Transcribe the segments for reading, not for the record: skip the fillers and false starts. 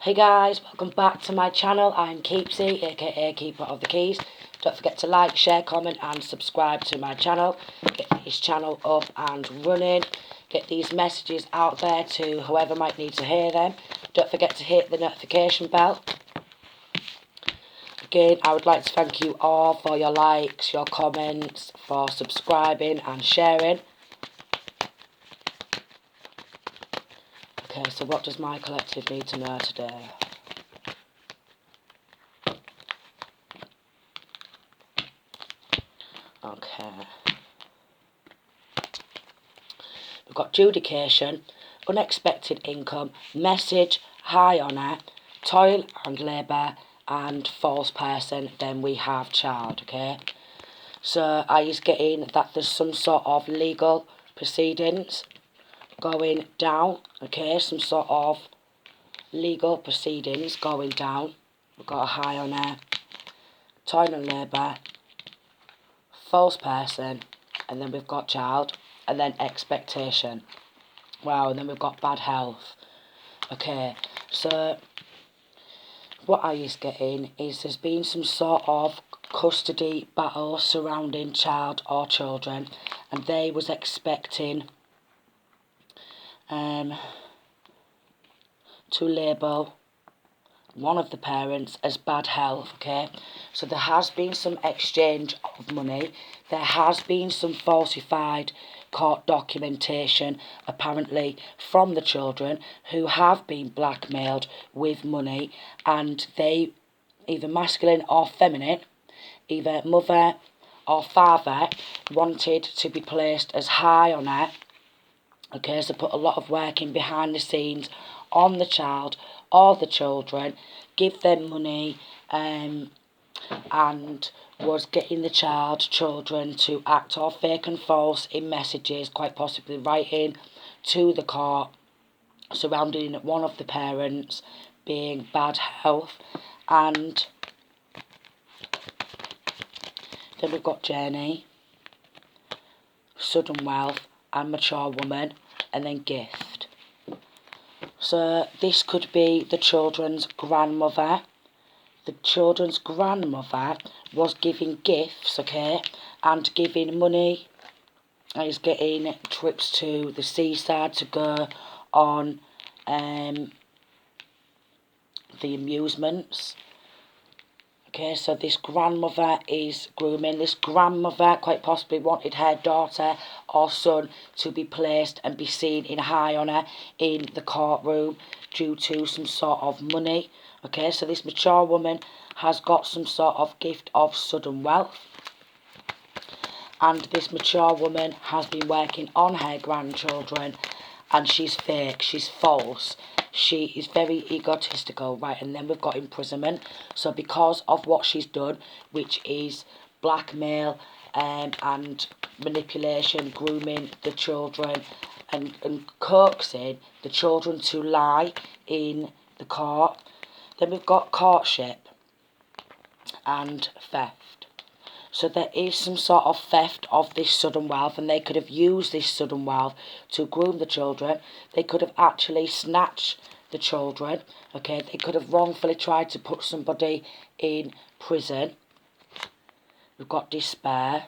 Hey guys, welcome back to my channel. I'm Keepsy, aka Keeper of the Keys. Don't forget to like, share, comment and subscribe to my channel. Get this channel up and running. Get these messages out there to whoever might need to hear them. Don't forget to hit the notification bell. Again, I would like to thank you all for your likes, your comments, for subscribing and sharing. Okay, so what does my collective need to know today? Okay. We've got adjudication, unexpected income, message, high honour, toil and labour, and false person. Then we have child, okay? So I is getting that there's some sort of legal proceedings going down, okay? Some sort of legal proceedings going down. We've got a high honour, toil and labour, false person, and then we've got child, and then expectation. Wow, and then we've got bad health. Okay, so what I is getting is there's been some sort of custody battle surrounding child or children, and they was expecting to label one of the parents as bad health, okay? So there has been some exchange of money. There has been some falsified court documentation, apparently, from the children who have been blackmailed with money, and they, either masculine or feminine, either mother or father, wanted to be placed as high honour. Okay, so put a lot of work in behind the scenes on the child or the children, give them money, and was getting the children to act all fake and false in messages, quite possibly writing to the court surrounding one of the parents being bad health. And then we've got Jenny, sudden wealth, and mature woman, and then gift. So this could be the children's grandmother. The children's grandmother was giving gifts, okay, and giving money. Is getting trips to the seaside to go on the amusements. Okay, so this grandmother is grooming. This grandmother quite possibly wanted her daughter or son to be placed and be seen in high honour in the courtroom due to some sort of money. Okay, so this mature woman has got some sort of gift of sudden wealth. And this mature woman has been working on her grandchildren, and she's fake, she's false. She is very egotistical, right? And then we've got imprisonment. So because of what she's done, which is blackmail and manipulation, grooming the children and coaxing the children to lie in the court. Then we've got courtship and theft. So there is some sort of theft of this sudden wealth, and they could have used this sudden wealth to groom the children. They could have actually snatched the children, okay? They could have wrongfully tried to put somebody in prison. We've got despair.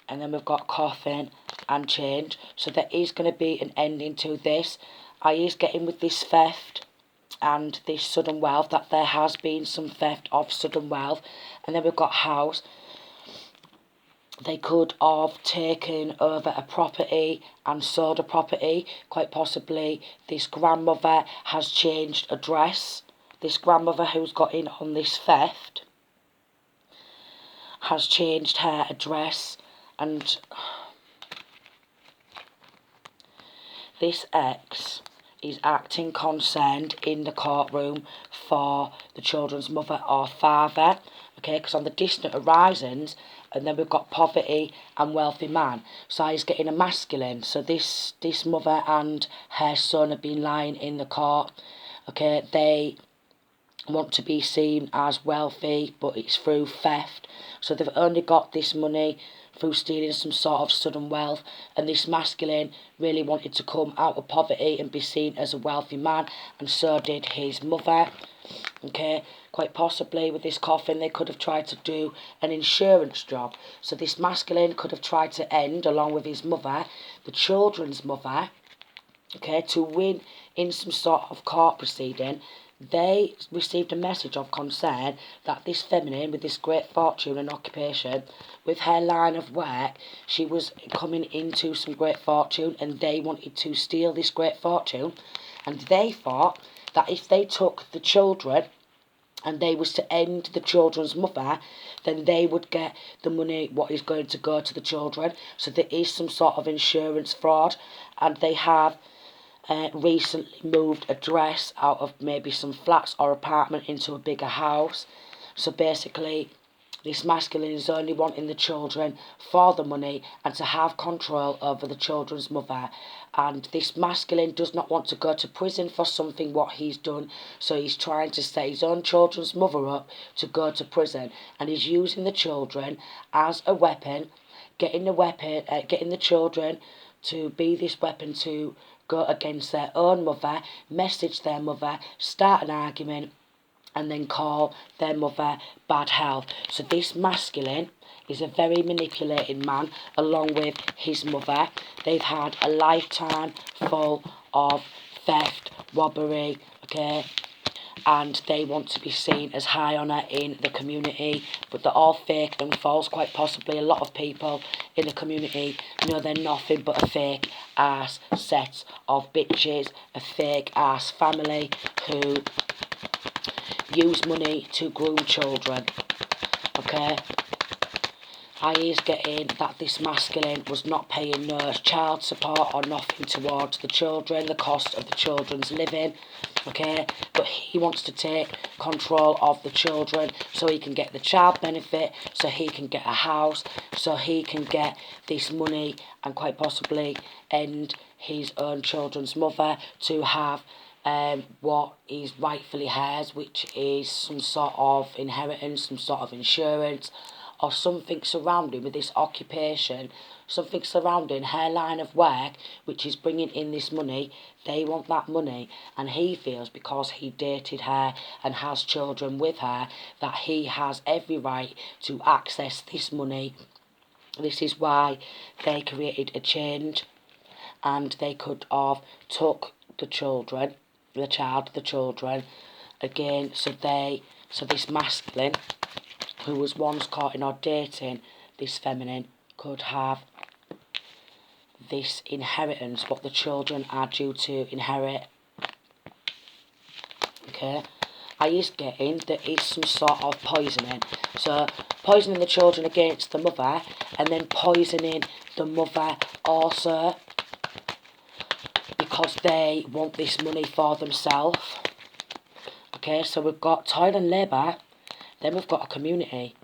And then we've got coffin and change. So there is going to be an ending to this. I is getting with this theft and this sudden wealth that there has been some theft of sudden wealth. And then we've got house. They could have taken over a property and sold a property. Quite possibly this grandmother has changed address. This grandmother who's got in on this theft has changed her address, and this ex is acting concerned in the courtroom for the children's mother or father, okay, because on the distant horizons, and then we've got poverty and wealthy man, so he's getting a masculine. So this mother and her son have been lying in the court, okay. They want to be seen as wealthy, but it's through theft. So they've only got this money through stealing some sort of sudden wealth, and this masculine really wanted to come out of poverty and be seen as a wealthy man, and so did his mother. Okay, quite possibly with this coffin they could have tried to do an insurance job. So this masculine could have tried to end, along with his mother, the children's mother, okay, to win in some sort of court proceeding. They received a message of concern that this feminine, with this great fortune and occupation, with her line of work, she was coming into some great fortune, and they wanted to steal this great fortune. And they thought that if they took the children and they was to end the children's mother, then they would get the money what is going to go to the children. So there is some sort of insurance fraud, and they have recently moved address out of maybe some flats or apartment into a bigger house. So basically, this masculine is only wanting the children for the money and to have control over the children's mother. And this masculine does not want to go to prison for something what he's done, so he's trying to set his own children's mother up to go to prison, and he's using the children as a weapon, getting the children to be this weapon to go against their own mother, message their mother, start an argument, and then call their mother bad health. So this masculine is a very manipulating man, along with his mother. They've had a lifetime full of theft, robbery, okay, and they want to be seen as high honour in the community, but they're all fake and false. Quite possibly a lot of people in the community know they're nothing but a fake ass set of bitches, a fake ass family who use money to groom children, okay. I is getting that this masculine was not paying no child support or nothing towards the children, the cost of the children's living, okay, but he wants to take control of the children so he can get the child benefit, so he can get a house, so he can get this money and quite possibly end his own children's mother to have what is rightfully hers, which is some sort of inheritance, some sort of insurance, or something surrounding with this occupation, something surrounding her line of work, which is bringing in this money. They want that money, and he feels because he dated her and has children with her that he has every right to access this money. This is why they created a change, and they could have took the children, the children, again, so this masculine, who was once caught in or dating this feminine, could have this inheritance, what the children are due to inherit. Okay, I is getting there is some sort of poisoning. So poisoning the children against the mother, and then poisoning the mother also, because they want this money for themselves. Okay, so we've got toil and labour, then we've got a community,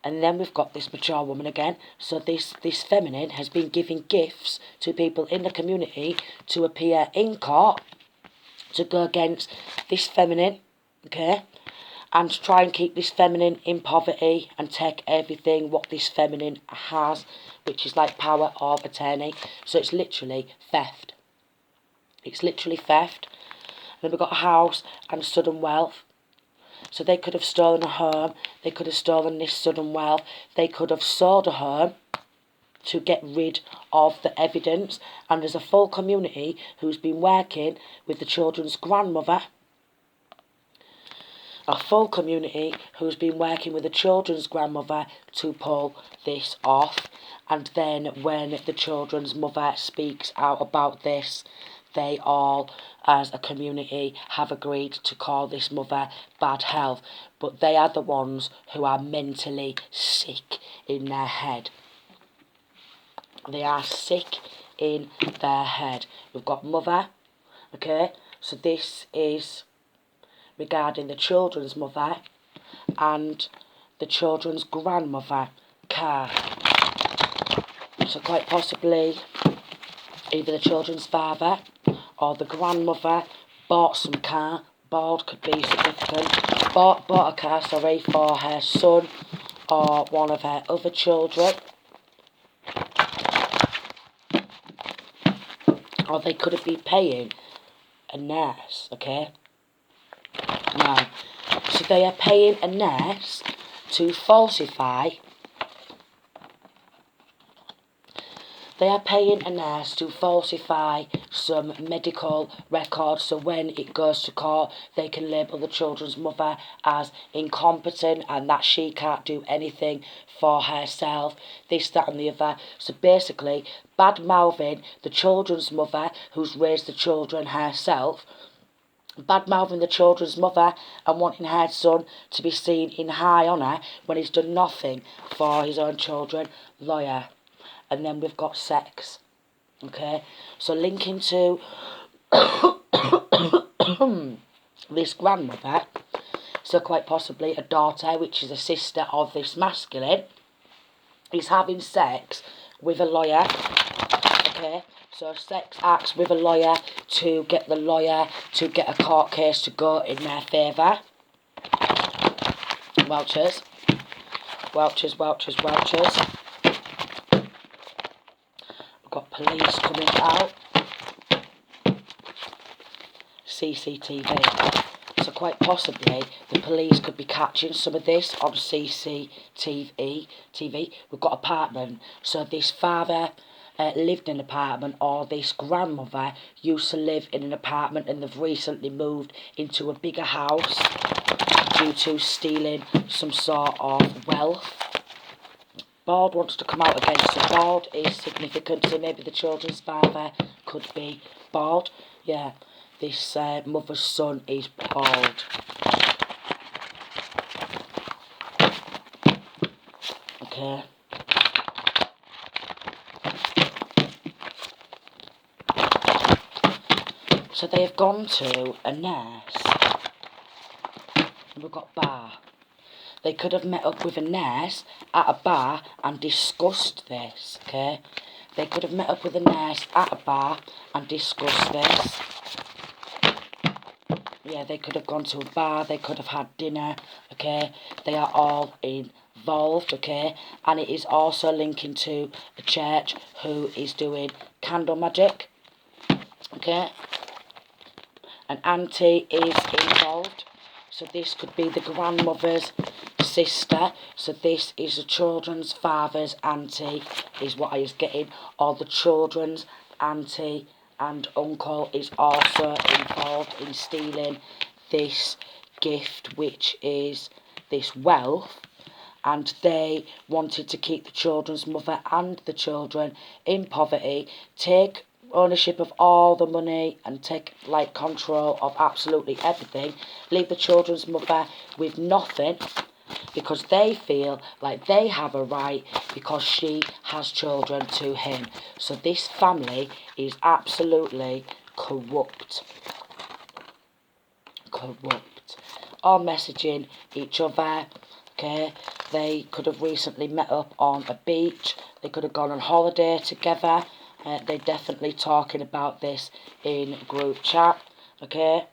and then we've got this mature woman again. So this feminine has been giving gifts to people in the community to appear in court to go against this feminine, okay, and to try and keep this feminine in poverty and take everything what this feminine has, which is like power of attorney. So it's literally theft. It's literally theft. And then we've got a house and sudden wealth. So they could have stolen a home, they could have stolen this sudden wealth, they could have sold a home to get rid of the evidence. And there's a full community who's been working with the children's grandmother, a full community who's been working with the children's grandmother to pull this off. And then when the children's mother speaks out about this, they all, as a community, have agreed to call this mother bad health. But they are the ones who are mentally sick in their head. They are sick in their head. We've got mother, okay? So this is regarding the children's mother and the children's grandmother car. So quite possibly either the children's father or the grandmother bought some car. Bought could be significant. Bought a car, for her son or one of her other children. or they could have been paying a nurse, okay? Now, so they are paying a nurse to falsify. They are paying a nurse to falsify some medical records, so when it goes to court, they can label the children's mother as incompetent and that she can't do anything for herself, this, that and the other. So basically, bad-mouthing the children's mother who's raised the children herself, bad-mouthing the children's mother and wanting her son to be seen in high honour when he's done nothing for his own children. Lawyer. And then we've got sex, okay? So linking to this grandmother, so quite possibly a daughter, which is a sister of this masculine, is having sex with a lawyer, okay? So sex acts with a lawyer to get the lawyer to get a court case to go in their favour. Welchers. Welchers, Welchers, Welchers. Got police coming out. CCTV. So quite possibly the police could be catching some of this on CCTV. We've got apartment. So this father lived in an apartment, or this grandmother used to live in an apartment and they've recently moved into a bigger house due to stealing some sort of wealth. Bald wants to come out again, so bald is significant, so maybe the children's father could be bald. Yeah, this mother's son is bald. Okay. So they have gone to a nurse. We've got bar. They could have met up with a nurse at a bar and discussed this, okay? They could have met up with a nurse at a bar and discussed this. Yeah, they could have gone to a bar, they could have had dinner, okay? They are all involved, okay? And it is also linking to a church who is doing candle magic, okay? An auntie is involved. So this could be the grandmother's sister. So this is the children's father's auntie, is what I was getting. Or the children's auntie and uncle is also involved in stealing this gift, which is this wealth. And they wanted to keep the children's mother and the children in poverty, take ownership of all the money and take control of absolutely everything, leave the children's mother with nothing because they feel like they have a right because she has children to him. So this family is absolutely corrupt. Corrupt. All messaging each other, okay? They could have recently met up on a beach. They could have gone on holiday together. They're definitely talking about this in group chat, okay?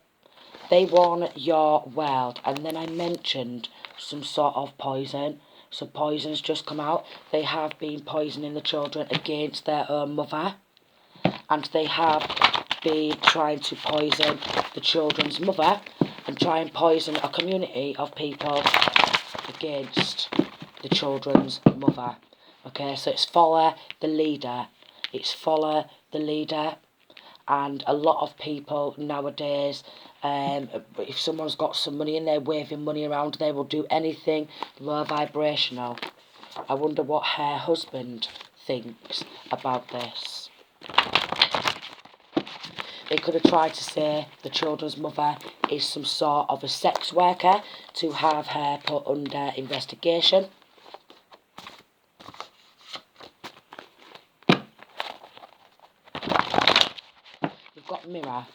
They want your world. And then I mentioned some sort of poison. So poison's just come out. They have been poisoning the children against their own mother. And they have been trying to poison the children's mother and try and poison a community of people against the children's mother. Okay, so it's follow the leader. It's follow the leader. And a lot of people nowadays, if someone's got some money and they're waving money around, they will do anything low vibrational. I wonder what her husband thinks about this. They could have tried to say the children's mother is some sort of a sex worker to have her put under investigation. We've got Mirror.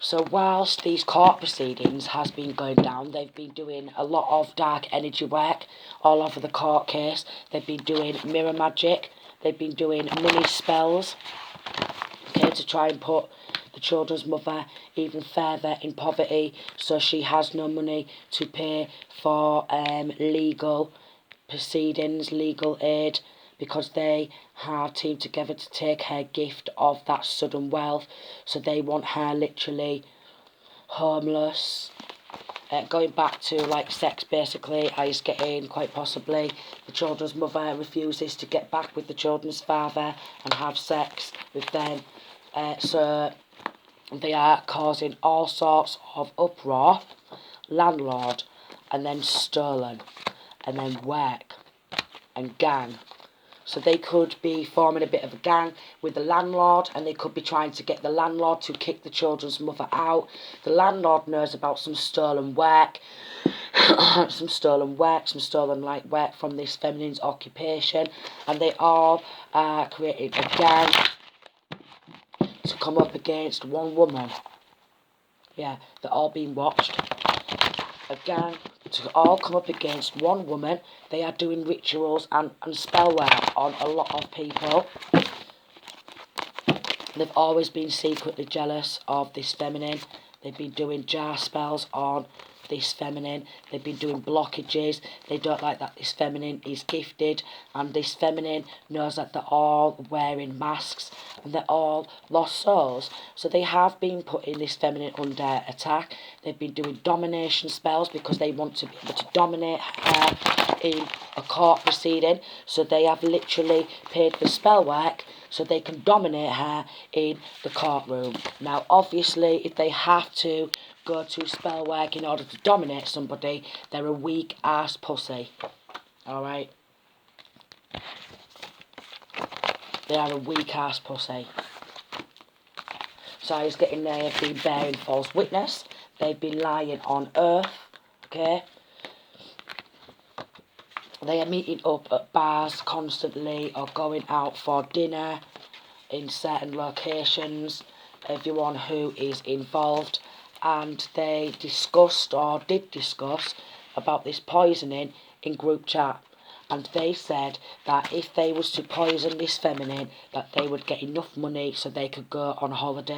So whilst these court proceedings has been going down, they've been doing a lot of dark energy work all over the court case. They've been doing mirror magic. They've been doing money spells, okay, to try and put the children's mother even further in poverty, so she has no money to pay for legal proceedings, legal aid, because they have teamed together to take her gift of that sudden wealth. So they want her literally homeless. Going back to like sex, basically, ice getting, quite possibly the children's mother refuses to get back with the children's father and have sex with them. So they are causing all sorts of uproar, landlord, and then stolen, and then work, and gang. So they could be forming a bit of a gang with the landlord, and they could be trying to get the landlord to kick the children's mother out. The landlord knows about some stolen work, some stolen light work from this feminine's occupation, and they all are creating a gang to come up against one woman. Yeah, they're all being watched. A gang to all come up against one woman. They are doing rituals and spell work on a lot of people. They've always been secretly jealous of this feminine. They've been doing jar spells on this feminine. They've been doing blockages. They don't like that this feminine is gifted, and this feminine knows that they're all wearing masks and they're all lost souls. So they have been putting this feminine under attack. They've been doing domination spells because they want to be able to dominate her in a court proceeding. So they have literally paid for spell work so they can dominate her in the courtroom. Now, obviously, if they have to go to spell work in order to dominate somebody, they're a weak-ass pussy. Alright? They are a weak-ass pussy. So he's getting there, they've been bearing false witness. They've been lying on earth. Okay? They are meeting up at bars constantly or going out for dinner in certain locations, everyone who is involved, and they discussed or did discuss about this poisoning in group chat, and they said that if they was to poison this feminine, that they would get enough money so they could go on holiday.